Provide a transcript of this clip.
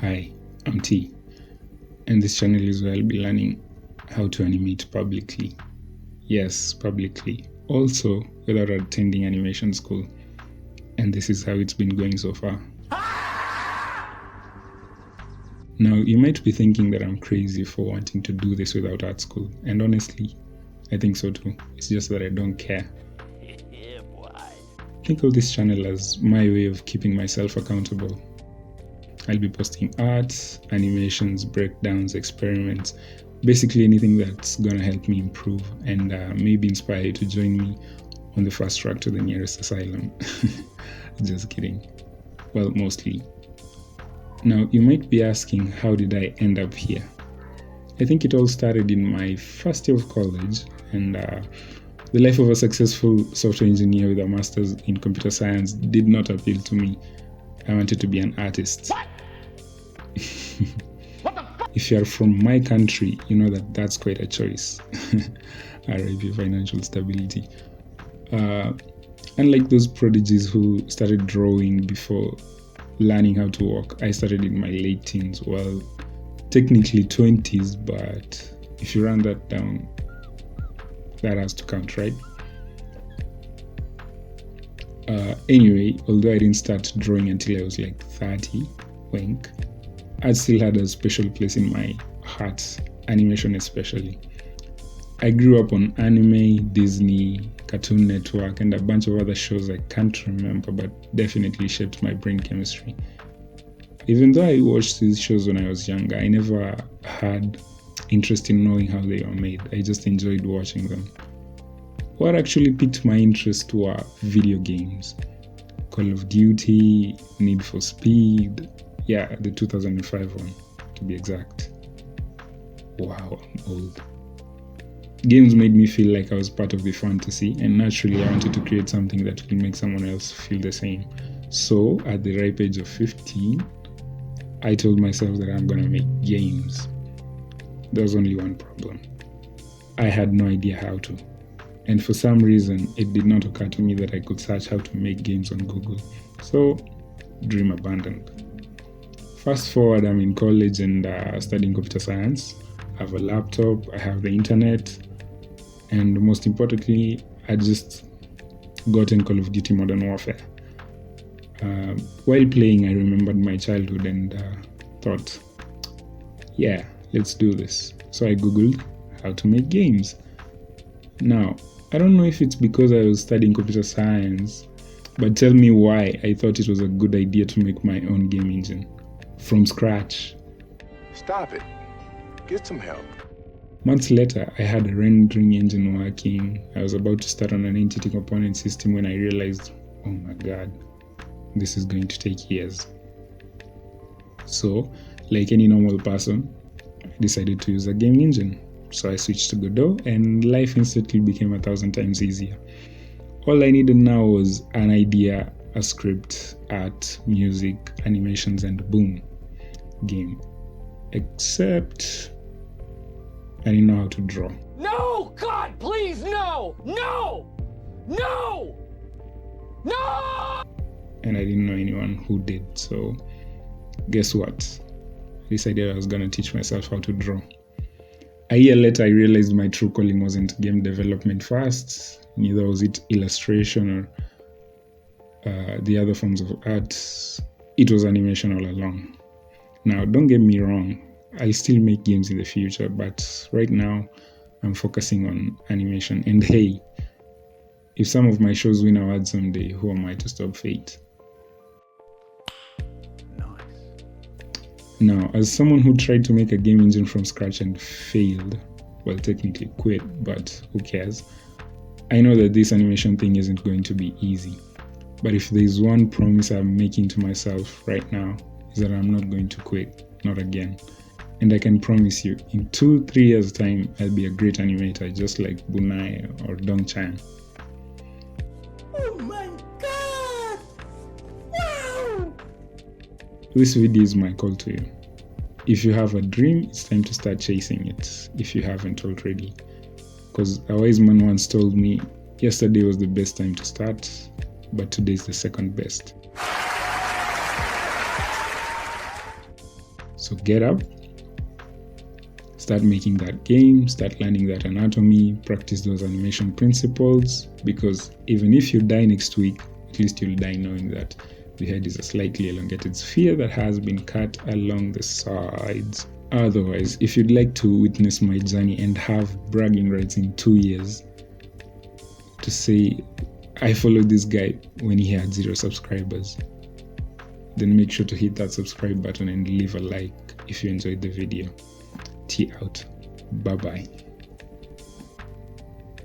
Hi, I'm T, and this channel is where I'll be learning how to animate publicly. Yes, publicly. Also, without attending animation school. And this is how it's been going so far. Now, you might be thinking that I'm crazy for wanting to do this without art school, and honestly, I think so too. It's just that I don't care. Think of this channel as my way of keeping myself accountable. I'll be posting art, animations, breakdowns, experiments, basically anything that's gonna help me improve and maybe inspire you to join me on the fast track to the nearest asylum. Just kidding. Well, mostly. Now, you might be asking, how did I end up here? I think it all started in my first year of college, and the life of a successful software engineer with a master's in computer science did not appeal to me. I wanted to be an artist. If you are from my country, you know that that's quite a choice. RIP financial stability. Unlike those prodigies who started drawing before learning how to walk, I started in my late teens. Well, technically 20s, but if you run that down, that has to count, right? Anyway, although I didn't start drawing until I was like 30, wink, I still had a special place in my heart, animation especially. I grew up on anime, Disney, Cartoon Network, and a bunch of other shows I can't remember, but definitely shaped my brain chemistry. Even though I watched these shows when I was younger, I never had interest in knowing how they were made. I just enjoyed watching them. What actually piqued my interest were video games. Call of Duty, Need for Speed, yeah, the 2005 one, to be exact. Wow, I'm old. Games made me feel like I was part of the fantasy, and naturally I wanted to create something that would make someone else feel the same. So, at the ripe age of 15, I told myself that I'm gonna make games. There was only one problem. I had no idea how to. And for some reason, it did not occur to me that I could search how to make games on Google. So, dream abandoned. Fast forward, I'm in college and studying computer science. I have a laptop, I have the internet, and most importantly, I just gotten Call of Duty Modern Warfare. While playing, I remembered my childhood and thought, yeah, let's do this. So I Googled how to make games. Now, I don't know if it's because I was studying computer science, but tell me why I thought it was a good idea to make my own game engine from scratch. Stop it. Get some help. Months later, I had a rendering engine working. I was about to start on an entity component system when I realized, oh my god, this is going to take years. So, like any normal person, I decided to use a game engine. So I switched to Godot and life instantly became 1,000 times easier. All I needed now was an idea, a script, art, music, animations, and boom, game. Except I didn't know how to draw. No! God, please, no! No! No! No! And I didn't know anyone who did, so guess what? I decided I was gonna teach myself how to draw. A year later, I realized my true calling wasn't game development first, neither was it illustration or the other forms of art. It was animation all along. Now, don't get me wrong, I'll still make games in the future, but right now, I'm focusing on animation. And hey, if some of my shows win awards someday, who am I to stop fate? Now, as someone who tried to make a game engine from scratch and failed, well, technically quit, but who cares? I know that this animation thing isn't going to be easy. But if there's one promise I'm making to myself right now, is that I'm not going to quit, not again. And I can promise you, in 2-3 years' time, I'll be a great animator, just like Bunai or Dongchan. Oh my god! Wow! This video is my call to you. If you have a dream, it's time to start chasing it, if you haven't already. Because a wise man once told me, yesterday was the best time to start, but today is the second best. So get up, start making that game, start learning that anatomy, practice those animation principles, because even if you die next week, at least you'll die knowing that the head is a slightly elongated sphere that has been cut along the sides. Otherwise, if you'd like to witness my journey and have bragging rights in 2 years to say, I followed this guy when he had 0 subscribers, then make sure to hit that subscribe button and leave a like if you enjoyed the video. Tea out. Bye bye.